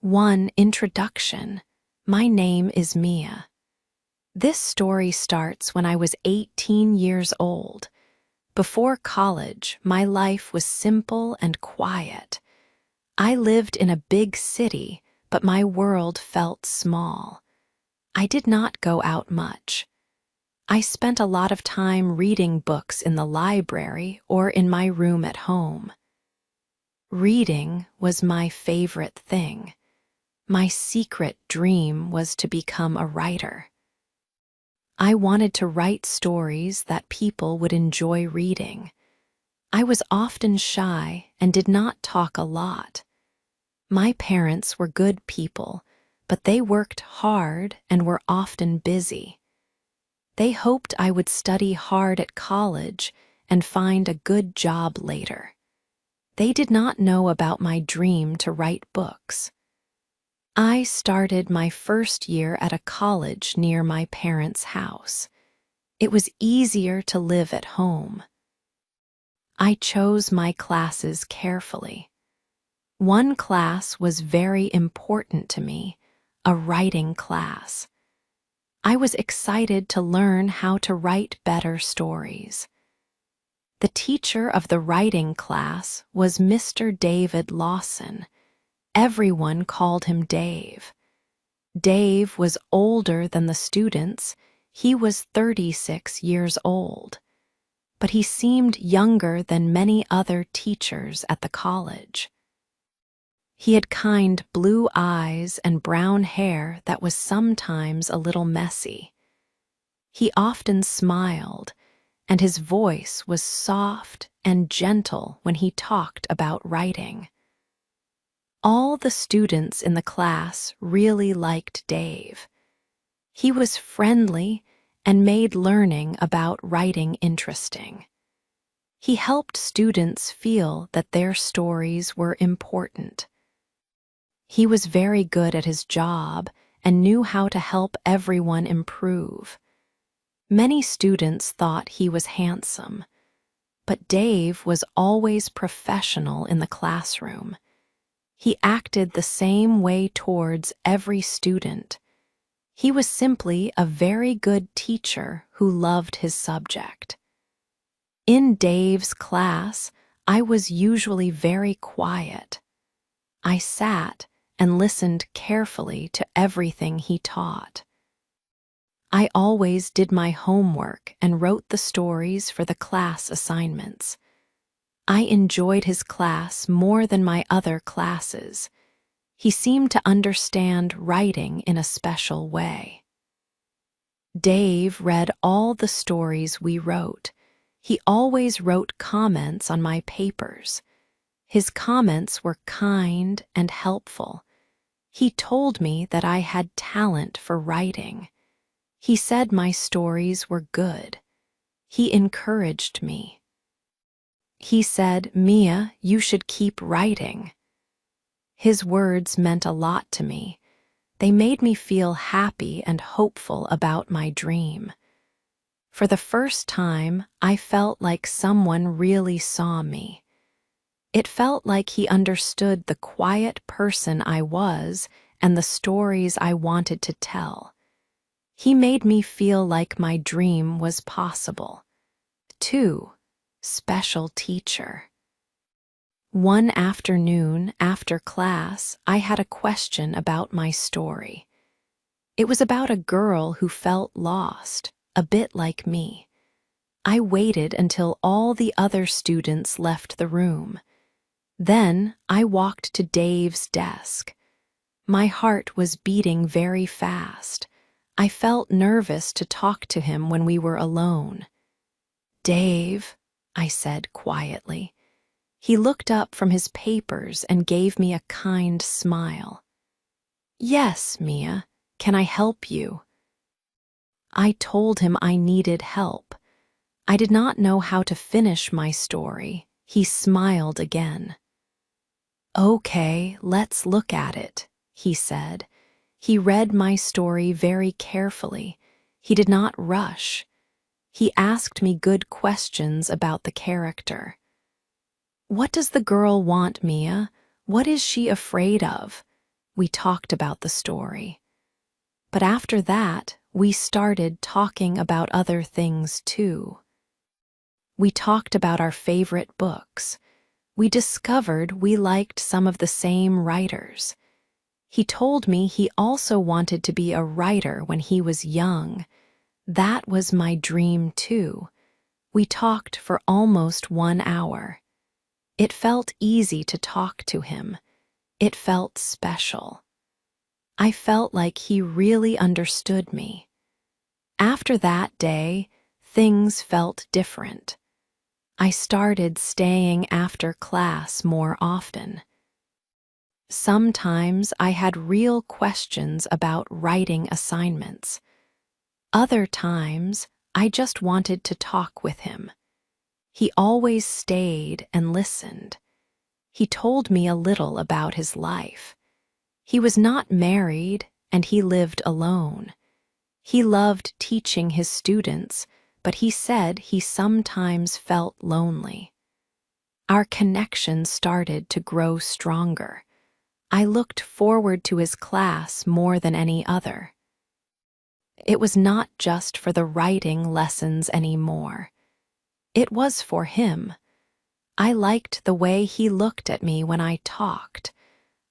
1. Introduction. My name is Mia. This story starts when I was 18 years old. Before college, my life was simple and quiet. I lived in a big city, but my world felt small. I did not go out much. I spent a lot of time reading books in the library or in my room at home. Reading was my favorite thing. My secret dream was to become a writer. I wanted to write stories that people would enjoy reading. I was often shy and did not talk a lot. My parents were good people, but they worked hard and were often busy. They hoped I would study hard at college and find a good job later. They did not know about my dream to write books. I started my first year at a college near my parents' house. It was easier to live at home. I chose my classes carefully. One class was very important to me, a writing class. I was excited to learn how to write better stories. The teacher of the writing class was Mr. David Lawson. Everyone called him Dave. Dave was older than the students. He was 36 years old. But he seemed younger than many other teachers at the college. He had kind blue eyes and brown hair that was sometimes a little messy. He often smiled, and his voice was soft and gentle when he talked about writing. All the students in the class really liked Dave. He was friendly and made learning about writing interesting. He helped students feel that their stories were important. He was very good at his job and knew how to help everyone improve. Many students thought he was handsome, but Dave was always professional in the classroom. He acted the same way towards every student. He was simply a very good teacher who loved his subject. In Dave's class, I was usually very quiet. I sat and listened carefully to everything he taught. I always did my homework and wrote the stories for the class assignments. I enjoyed his class more than my other classes. He seemed to understand writing in a special way. Dave read all the stories we wrote. He always wrote comments on my papers. His comments were kind and helpful. He told me that I had talent for writing. He said my stories were good. He encouraged me. He said, "Mia, you should keep writing." His words meant a lot to me. They made me feel happy and hopeful about my dream. For the first time, I felt like someone really saw me. It felt like he understood the quiet person I was and the stories I wanted to tell. He made me feel like my dream was possible. 2. Special teacher. One afternoon, after class, I had a question about my story. It was about a girl who felt lost, a bit like me. I waited until all the other students left the room. Then I walked to Dave's desk. My heart was beating very fast. I felt nervous to talk to him when we were alone. "Dave," I said quietly. He looked up from his papers and gave me a kind smile. "Yes, Mia, can I help you?" I told him I needed help. I did not know how to finish my story. He smiled again. "Okay, let's look at it," he said. He read my story very carefully. He did not rush. He asked me good questions about the character. "What does the girl want, Mia? What is she afraid of? we talked about the story. But after that, we started talking about other things too. We talked about our favorite books. We discovered we liked some of the same writers. He told me he also wanted to be a writer when he was young. That was my dream too. We talked for almost 1 hour. It felt easy to talk to him. It felt special. I felt like he really understood me. After that day, things felt different. I started staying after class more often. Sometimes I had real questions about writing assignments. Other times, I just wanted to talk with him. He always stayed and listened. He told me a little about his life. He was not married, and he lived alone. He loved teaching his students, but he said he sometimes felt lonely. Our connection started to grow stronger. I looked forward to his class more than any other. It was not just for the writing lessons anymore. It was for him. I liked the way he looked at me when I talked.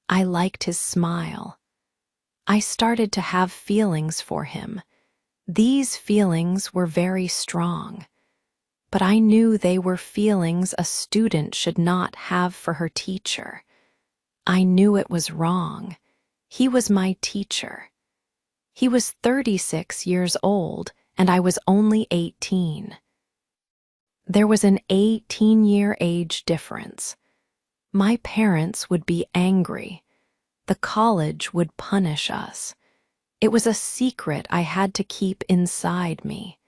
I liked his smile. I started to have feelings for him. These feelings were very strong, but I knew they were feelings a student should not have for her teacher. I knew it was wrong. He was my teacher. He was 36 years old, and I was only 18. There was an 18-year age difference. My parents would be angry. The college would punish us. It was a secret I had to keep inside me.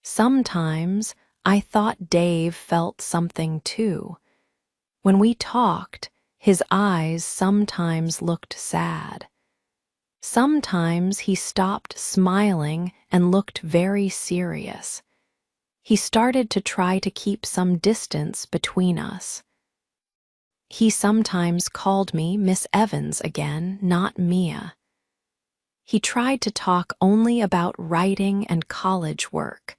Sometimes I thought Dave felt something too. When we talked, his eyes sometimes looked sad. Sometimes he stopped smiling and looked very serious. He started to try to keep some distance between us. He sometimes called me Miss Evans again, not Mia. He tried to talk only about writing and college work,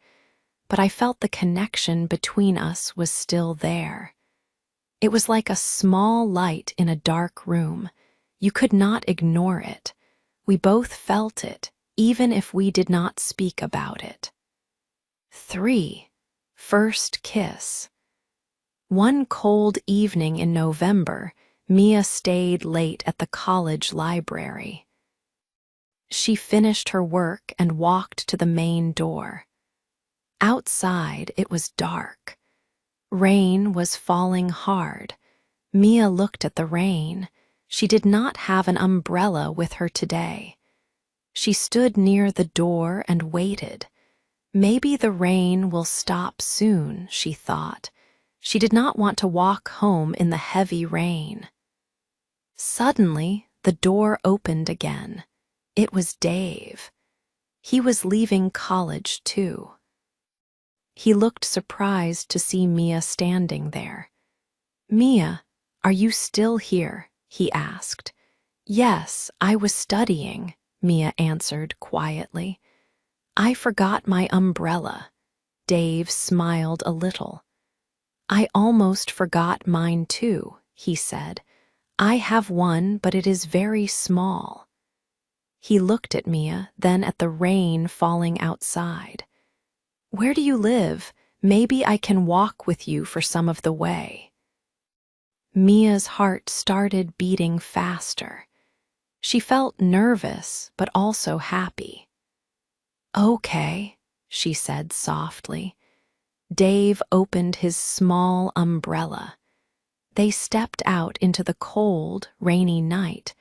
but I felt the connection between us was still there. It was like a small light in a dark room. You could not ignore it. We both felt it, even if we did not speak about it. 3. First kiss. One cold evening in November, Mia stayed late at the college library. She finished her work and walked to the main door. Outside, it was dark. Rain was falling hard. Mia looked at the rain. She did not have an umbrella with her today. She stood near the door and waited. Maybe the rain will stop soon, she thought. She did not want to walk home in the heavy rain. Suddenly, the door opened again. It was Dave. He was leaving college too. He looked surprised to see Mia standing there. "Mia, are you still here?" he asked. "Yes, I was studying," Mia answered quietly. "I forgot my umbrella." Dave smiled a little. "I almost forgot mine too," he said. "I have one, but it is very small." He looked at Mia, then at the rain falling outside. "Where do you live? Maybe I can walk with you for some of the way." Mia's heart started beating faster. She felt nervous, but also happy. "Okay," she said softly. Dave opened his small umbrella. They stepped out into the cold, rainy night.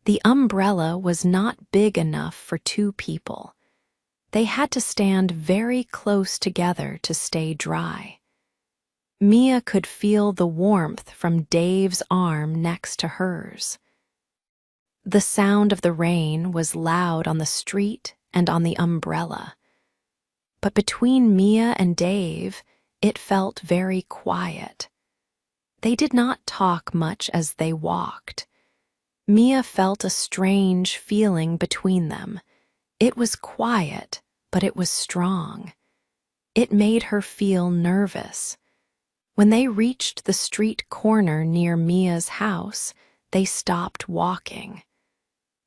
The umbrella was not big enough for 2 people. They had to stand very close together to stay dry. Mia could feel the warmth from Dave's arm next to hers. The sound of the rain was loud on the street and on the umbrella. But between Mia and Dave, it felt very quiet. They did not talk much as they walked. Mia felt a strange feeling between them. It was quiet, but it was strong. It made her feel nervous. When they reached the street corner near Mia's house, they stopped walking.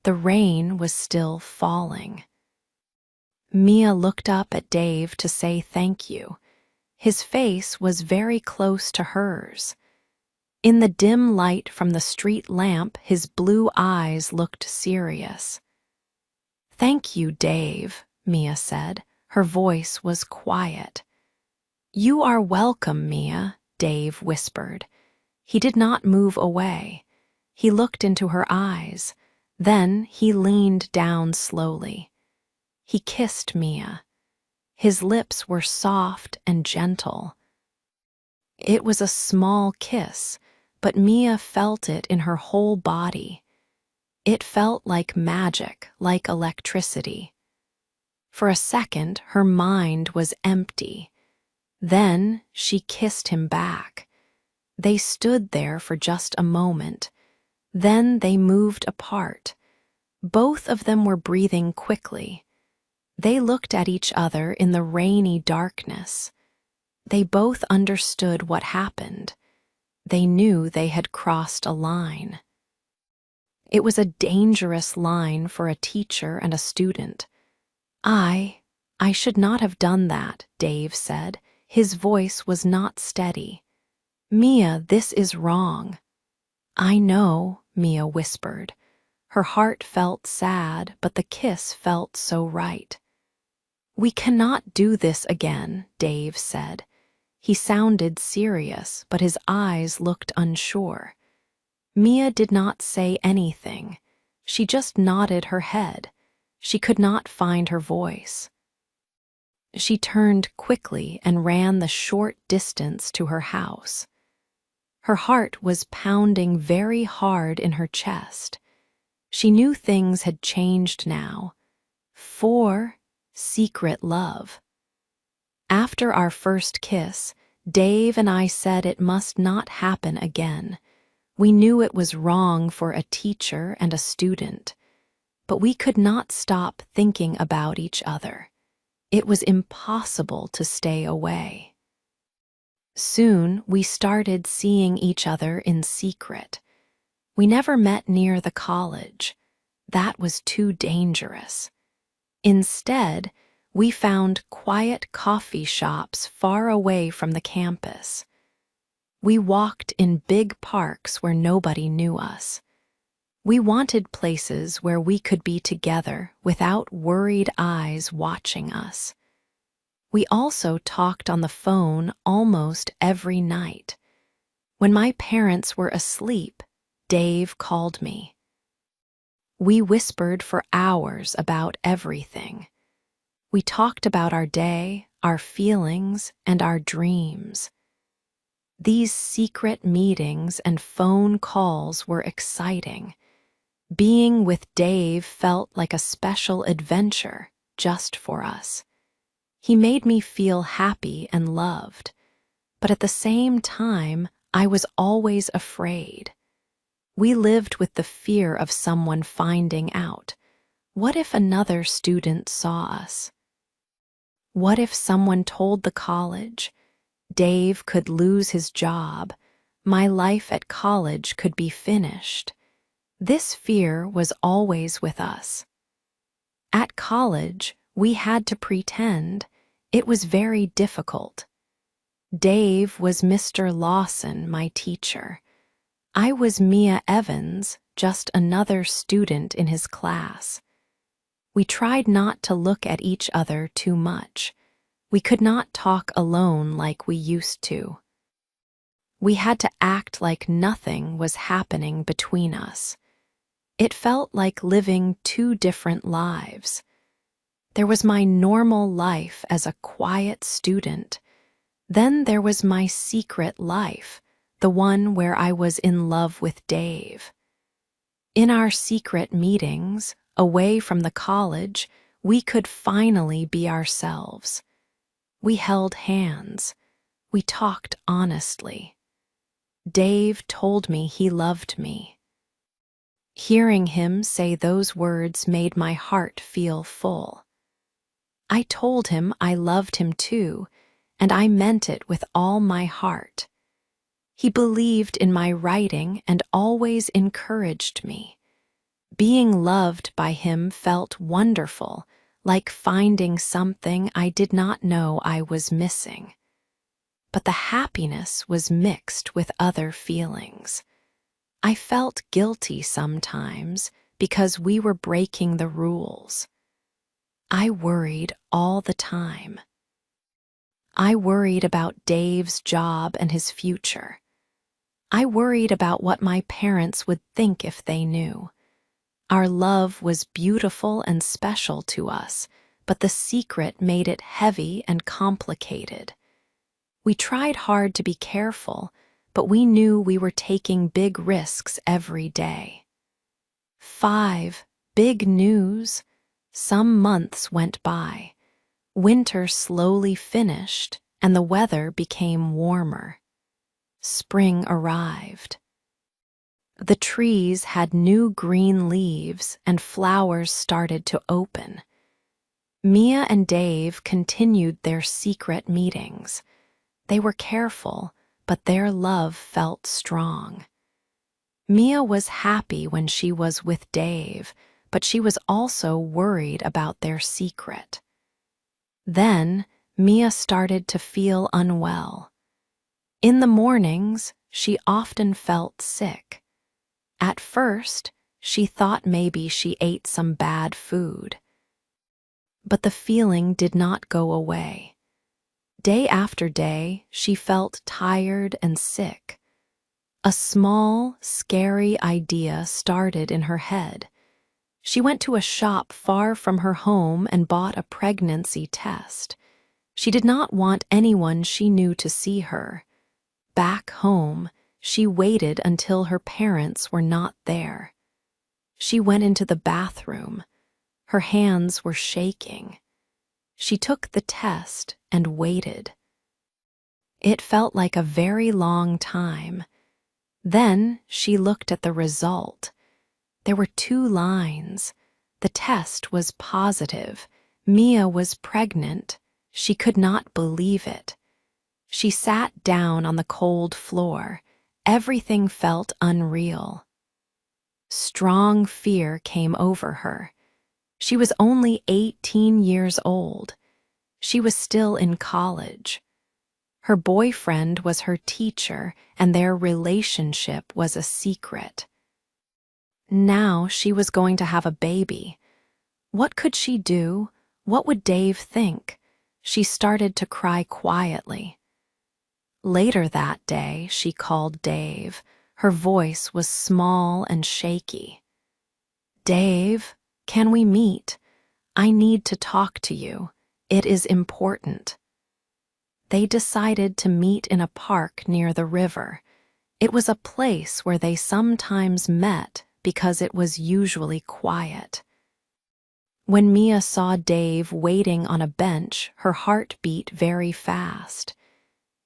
The rain was still falling. Mia looked up at Dave to say thank you. His face was very close to hers. In the dim light from the street lamp, his blue eyes looked serious. "Thank you, Dave," Mia said. Her voice was quiet. "You are welcome, Mia," Dave whispered. He did not move away. He looked into her eyes. Then he leaned down slowly. He kissed Mia. His lips were soft and gentle. It was a small kiss, but Mia felt it in her whole body. It felt like magic, like electricity. For a second, her mind was empty. Then she kissed him back. They stood there for just a moment. Then they moved apart. Both of them were breathing quickly. They looked at each other in the rainy darkness. They both understood what happened. They knew they had crossed a line. It was a dangerous line for a teacher and a student. I should not have done that," Dave said. His voice was not steady. "Mia, this is wrong." "I know," Mia whispered. Her heart felt sad, but the kiss felt so right. "We cannot do this again," Dave said. He sounded serious, but his eyes looked unsure. Mia did not say anything. She just nodded her head. She could not find her voice. She turned quickly and ran the short distance to her house. Her heart was pounding very hard in her chest. She knew things had changed now. For secret love. After our first kiss, Dave and I said it must not happen again. We knew it was wrong for a teacher and a student, but we could not stop thinking about each other. It was impossible to stay away. Soon we started seeing each other in secret. We never met near the college. That was too dangerous. Instead, we found quiet coffee shops far away from the campus. We walked in big parks where nobody knew us. We wanted places where we could be together without worried eyes watching us. We also talked on the phone almost every night. When my parents were asleep, Dave called me. We whispered for hours about everything. We talked about our day, our feelings, and our dreams. These secret meetings and phone calls were exciting. Being with Dave felt like a special adventure just for us. He made me feel happy and loved, but at the same time, I was always afraid. We lived with the fear of someone finding out. What if another student saw us? What if someone told the college? Dave could lose his job. My life at college could be finished. This fear was always with us. At college, we had to pretend. It was very difficult. Dave was Mr. Lawson, my teacher. I was Mia Evans, just another student in his class. We tried not to look at each other too much. We could not talk alone like we used to. We had to act like nothing was happening between us. It felt like living two different lives. There was my normal life as a quiet student. Then there was my secret life, the one where I was in love with Dave. In our secret meetings, away from the college, we could finally be ourselves. We held hands. We talked honestly. Dave told me he loved me. Hearing him say those words made my heart feel full. I told him I loved him too, and I meant it with all my heart. He believed in my writing and always encouraged me. Being loved by him felt wonderful, like finding something I did not know I was missing. But the happiness was mixed with other feelings. I felt guilty sometimes because we were breaking the rules. I worried all the time. I worried about Dave's job and his future. I worried about what my parents would think if they knew. Our love was beautiful and special to us, but the secret made it heavy and complicated. We tried hard to be careful, but we knew we were taking big risks every day. 5. Big news. Some months went by. Winter slowly finished, and the weather became warmer. Spring arrived. The trees had new green leaves, and flowers started to open. Mia and Dave continued their secret meetings. They were careful, but their love felt strong. Mia was happy when she was with Dave, but she was also worried about their secret. Then, Mia started to feel unwell. In the mornings, she often felt sick. At first, she thought maybe she ate some bad food. But the feeling did not go away. Day after day, she felt tired and sick. A small, scary idea started in her head. She went to a shop far from her home and bought a pregnancy test. She did not want anyone she knew to see her. Back home, she waited until her parents were not there. She went into the bathroom. Her hands were shaking. She took the test and waited. It felt like a very long time. Then she looked at the result. There were 2 lines. The test was positive. Mia was pregnant. She could not believe it. She sat down on the cold floor. Everything felt unreal. Strong fear came over her. She was only 18 years old. She was still in college. Her boyfriend was her teacher, and their relationship was a secret. Now she was going to have a baby. What could she do? What would Dave think? She started to cry quietly. Later that day, she called Dave. Her voice was small and shaky. "Dave, can we meet? I need to talk to you. It is important." They decided to meet in a park near the river. It was a place where they sometimes met because it was usually quiet. When Mia saw Dave waiting on a bench, her heart beat very fast.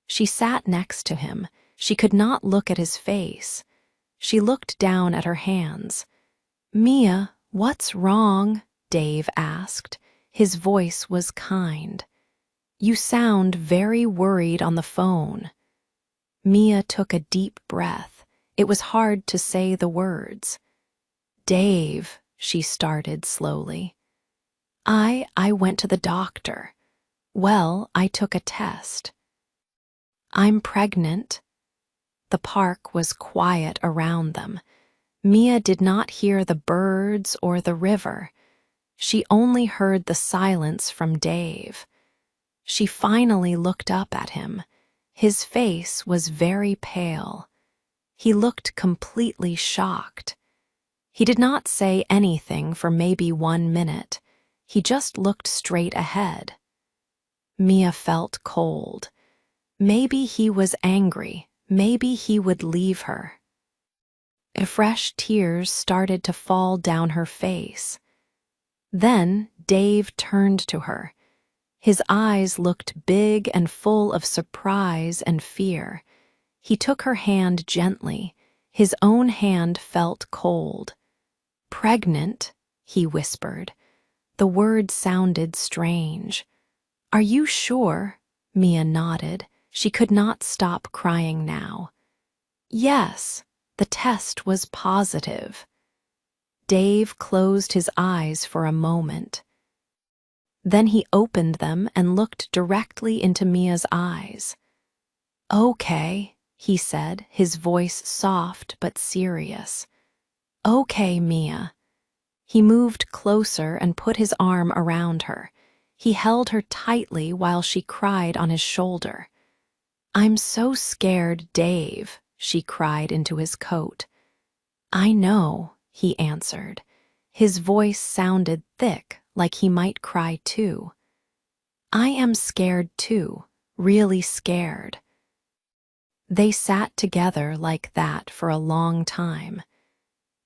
She sat next to him. She could not look at his face. She looked down at her hands. "Mia, what's wrong?" Dave asked. His voice was kind. "You sound very worried on the phone." Mia took a deep breath. It was hard to say the words. "Dave," she started slowly. I went to the doctor. Well, I took a test. I'm pregnant." The park was quiet around them. Mia did not hear the birds or the river. She only heard the silence from Dave. She finally looked up at him. His face was very pale. He looked completely shocked. He did not say anything for maybe 1 minute. He just looked straight ahead. Mia felt cold. Maybe he was angry. Maybe he would leave her. Fresh tears started to fall down her face. Then Dave turned to her. His eyes looked big and full of surprise and fear. He took her hand gently. His own hand felt cold. Pregnant, he whispered. The word sounded strange. Are you sure? Mia nodded. She could not stop crying now. Yes, the test was positive. Dave closed his eyes for a moment. Then he opened them and looked directly into Mia's eyes. Okay, he said, his voice soft but serious. Okay, Mia. He moved closer and put his arm around her. He held her tightly while she cried on his shoulder. I'm so scared, Dave, she cried into his coat. I know, he answered. His voice sounded thick, like he might cry too. I am scared too, really scared. They sat together like that for a long time.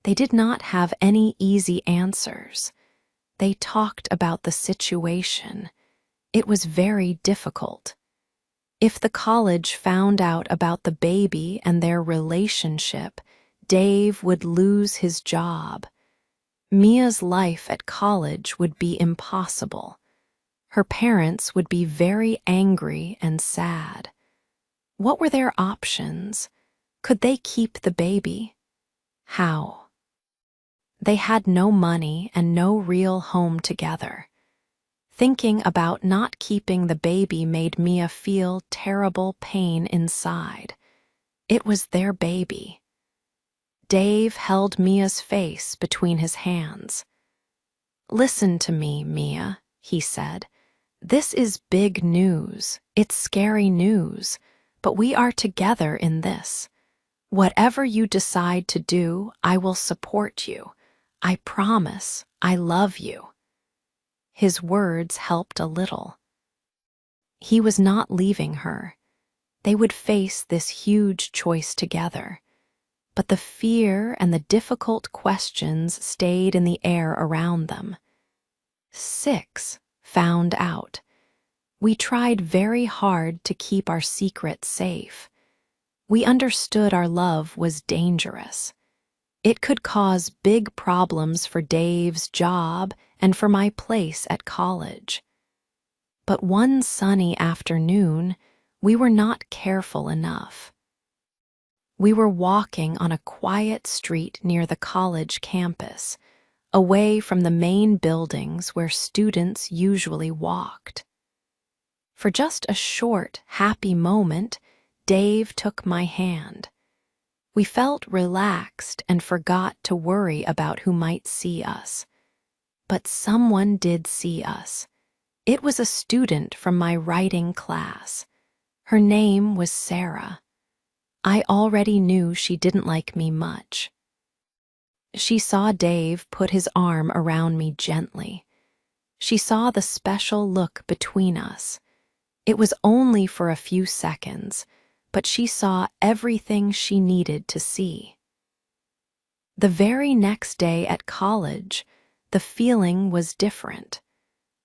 They did not have any easy answers. They talked about the situation. It was very difficult. If the college found out about the baby and their relationship, Dave would lose his job. Mia's life at college would be impossible. Her parents would be very angry and sad. What were their options? Could they keep the baby? How? They had no money and no real home together. Thinking about not keeping the baby made Mia feel terrible pain inside. It was their baby. Dave held Mia's face between his hands. Listen to me, Mia, he said. This is big news. It's scary news, but we are together in this. Whatever you decide to do, I will support you. I promise, I love you. His words helped a little. He was not leaving her. They would face this huge choice together. But the fear and the difficult questions stayed in the air around them. 6. Found out. We tried very hard to keep our secret safe. We understood our love was dangerous. It could cause big problems for Dave's job and for my place at college. But one sunny afternoon, we were not careful enough. We were walking on a quiet street near the college campus, away from the main buildings where students usually walked. For just a short, happy moment, Dave took my hand. We felt relaxed and forgot to worry about who might see us. But someone did see us. It was a student from my writing class. Her name was Sarah. I already knew she didn't like me much. She saw Dave put his arm around me gently. She saw the special look between us. It was only for a few seconds, but she saw everything she needed to see. The very next day at college, the feeling was different.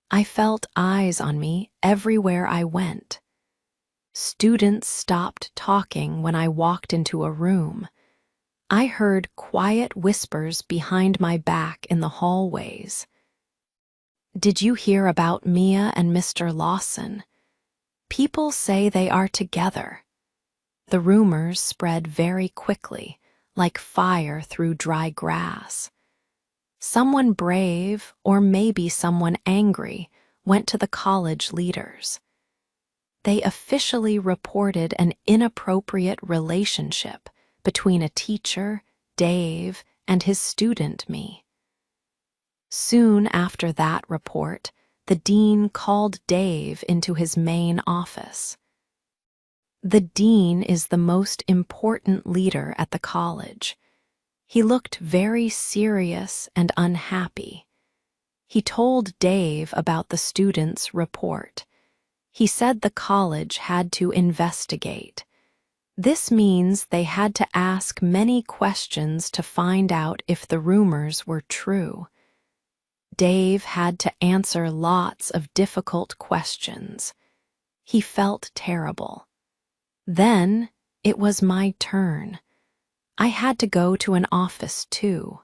I felt eyes on me everywhere I went. Students stopped talking when I walked into a room. I heard quiet whispers behind my back in the hallways. Did you hear about Mia and Mr. Lawson? People say they are together. The rumors spread very quickly, like fire through dry grass. Someone brave, or maybe someone angry, went to the college leaders. They officially reported an inappropriate relationship between a teacher, Dave, and his student, me. Soon after that report, the dean called Dave into his main office. The dean is the most important leader at the college. He looked very serious and unhappy. He told Dave about the student's report. He said the college had to investigate. This means they had to ask many questions to find out if the rumors were true. Dave had to answer lots of difficult questions. He felt terrible. Then it was my turn. I had to go to an office too.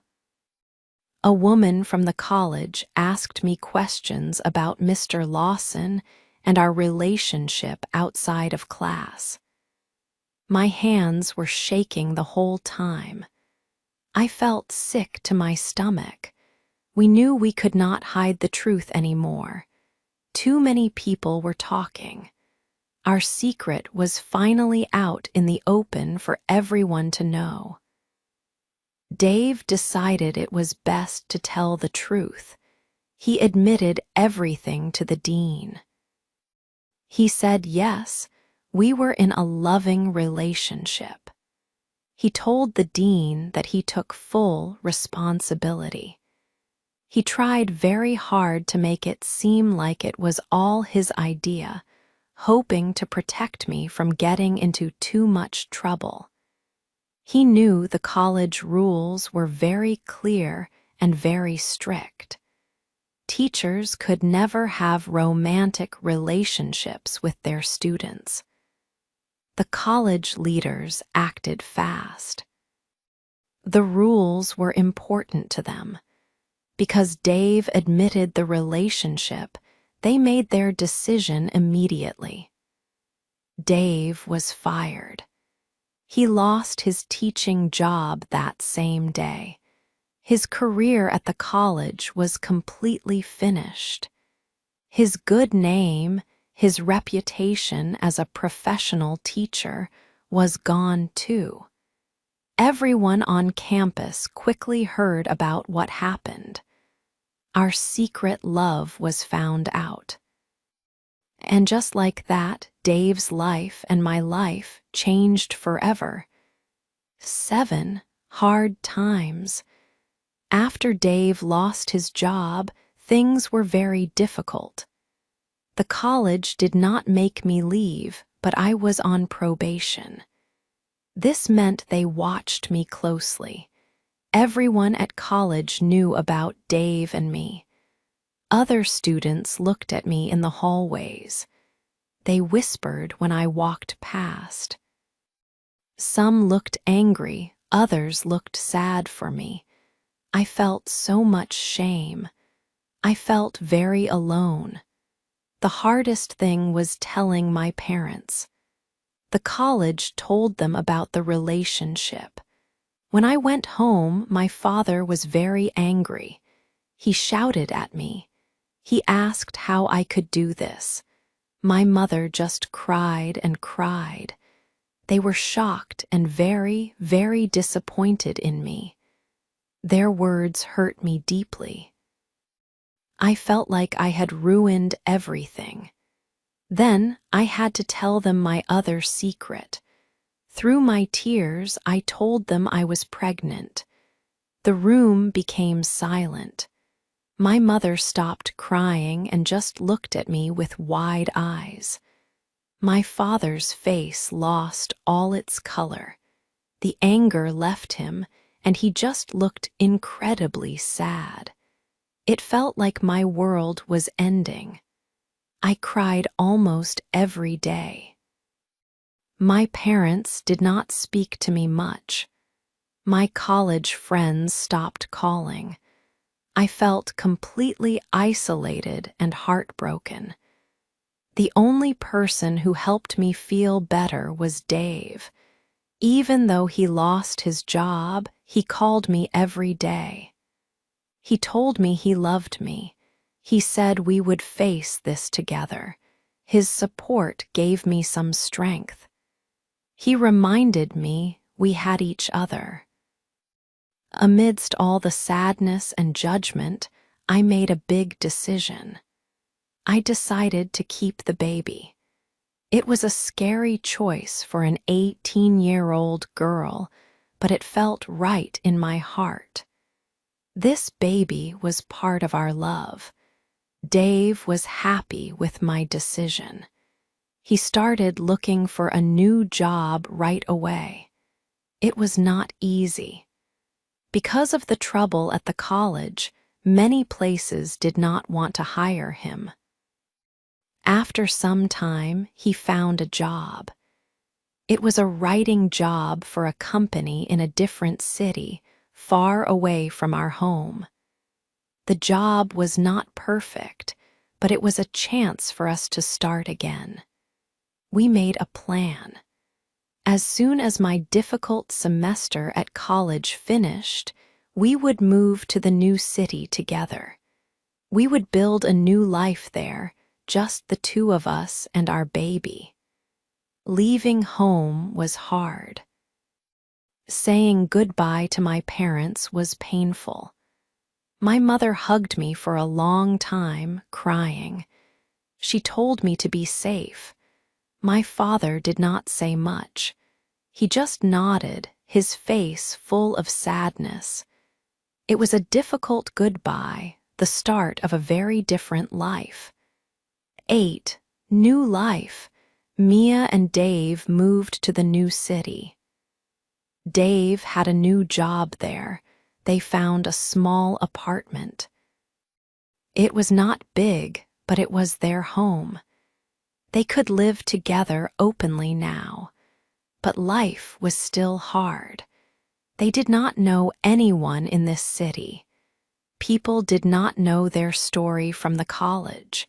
A woman from the college asked me questions about Mr. Lawson and our relationship outside of class. My hands were shaking the whole time. I felt sick to my stomach. We knew we could not hide the truth anymore. Too many people were talking. Our secret was finally out in the open for everyone to know. Dave decided it was best to tell the truth. He admitted everything to the dean. He said yes, we were in a loving relationship. He told the dean that he took full responsibility. He tried very hard to make it seem like it was all his idea, hoping to protect me from getting into too much trouble. He knew the college rules were very clear and very strict. Teachers could never have romantic relationships with their students. The college leaders acted fast. The rules were important to them. Because Dave admitted the relationship, they made their decision immediately. Dave was fired. He lost his teaching job that same day. His career at the college was completely finished. His good name, his reputation as a professional teacher, was gone too. Everyone on campus quickly heard about what happened. Our secret love was found out. And just like that, Dave's life and my life changed forever. 7 hard times. After Dave lost his job, things were very difficult. The college did not make me leave, but I was on probation. This meant they watched me closely. Everyone at college knew about Dave and me. Other students looked at me in the hallways. They whispered when I walked past. Some looked angry, others looked sad for me. I felt so much shame. I felt very alone. The hardest thing was telling my parents. The college told them about the relationship. When I went home, my father was very angry. He shouted at me. He asked how I could do this. My mother just cried and cried. They were shocked and very, very disappointed in me. Their words hurt me deeply. I felt like I had ruined everything. Then I had to tell them my other secret. Through my tears, I told them I was pregnant. The room became silent. My mother stopped crying and just looked at me with wide eyes. My father's face lost all its color. The anger left him, and he just looked incredibly sad. It felt like my world was ending. I cried almost every day. My parents did not speak to me much. My college friends stopped calling. I felt completely isolated and heartbroken. The only person who helped me feel better was Dave. Even though he lost his job, he called me every day. He told me he loved me. He said we would face this together. His support gave me some strength. He reminded me we had each other. Amidst all the sadness and judgment, I made a big decision. I decided to keep the baby. It was a scary choice for an 18-year-old girl, but it felt right in my heart. This baby was part of our love. Dave was happy with my decision. He started looking for a new job right away. It was not easy. Because of the trouble at the college, many places did not want to hire him. After some time, he found a job. It was a writing job for a company in a different city, far away from our home. The job was not perfect, but it was a chance for us to start again. We made a plan. As soon as my difficult semester at college finished, we would move to the new city together. We would build a new life there, just the two of us and our baby. Leaving home was hard. Saying goodbye to my parents was painful. My mother hugged me for a long time, crying. She told me to be safe. My father did not say much. He just nodded, his face full of sadness. It was a difficult goodbye, the start of a very different life. 8. New life. Mia and Dave moved to the new city. Dave had a new job there. They found a small apartment. It was not big, but it was their home. They could live together openly now. But life was still hard. They did not know anyone in this city. People did not know their story from the college,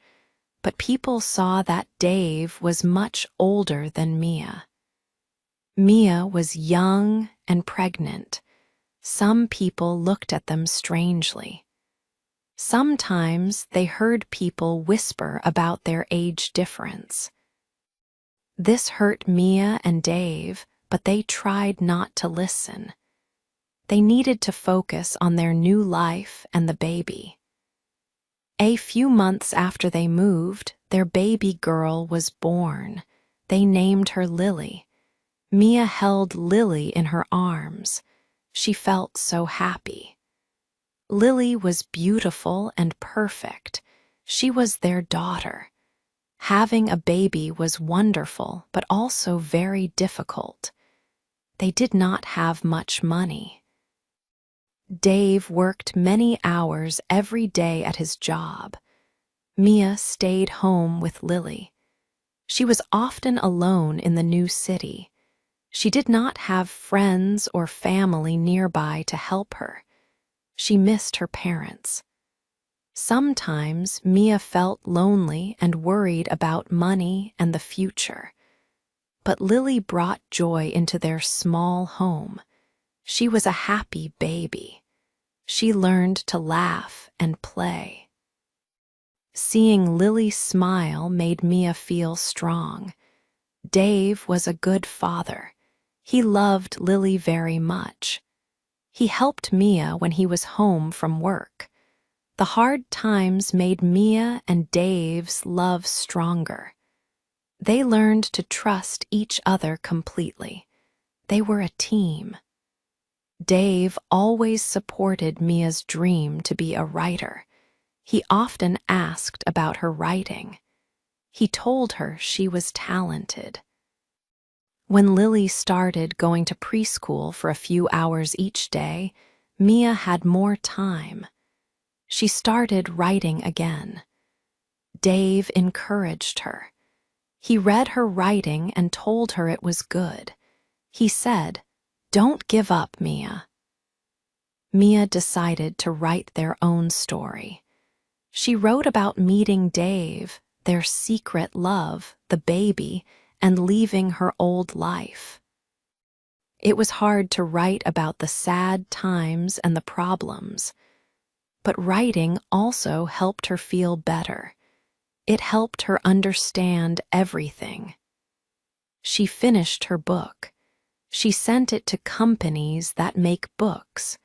but people saw that Dave was much older than Mia. Mia was young and pregnant. Some people looked at them strangely. Sometimes they heard people whisper about their age difference. This hurt Mia and Dave, but they tried not to listen. They needed to focus on their new life and the baby. A few months after they moved, their baby girl was born. They named her Lily. Mia held Lily in her arms. She felt so happy. Lily was beautiful and perfect. She was their daughter. Having a baby was wonderful, but also very difficult. They did not have much money. Dave worked many hours every day at his job. Mia stayed home with Lily. She was often alone in the new city. She did not have friends or family nearby to help her. She missed her parents. Sometimes Mia felt lonely and worried about money and the future. But Lily brought joy into their small home. She was a happy baby. She learned to laugh and play. Seeing Lily smile made Mia feel strong. Dave was a good father. He loved Lily very much. He helped Mia when he was home from work. The hard times made Mia and Dave's love stronger. They learned to trust each other completely. They were a team. Dave always supported Mia's dream to be a writer. He often asked about her writing. He told her she was talented. When Lily started going to preschool for a few hours each day, Mia had more time. She started writing again. Dave encouraged her. He read her writing and told her it was good. He said, "Don't give up, Mia." Mia decided to write their own story. She wrote about meeting Dave, their secret love, the baby, and leaving her old life. It was hard to write about the sad times and the problems, but writing also helped her feel better. It helped her understand everything. She finished her book. She sent it to companies that make books.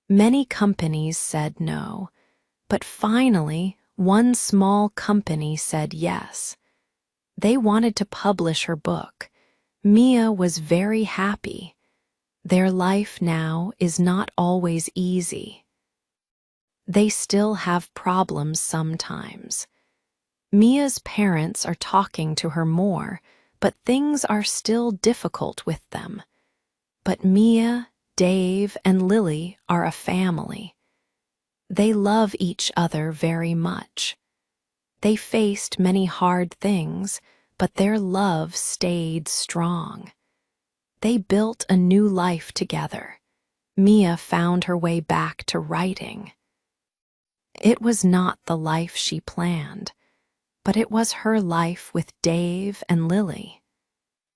Many companies said no, but finally, one small company said yes. They wanted to publish her book. Mia was very happy. Their life now is not always easy. They still have problems sometimes. Mia's parents are talking to her more, but things are still difficult with them. But Mia, Dave, and Lily are a family. They love each other very much. They faced many hard things, but their love stayed strong. They built a new life together. Mia found her way back to writing. It was not the life she planned, but it was her life with Dave and Lily.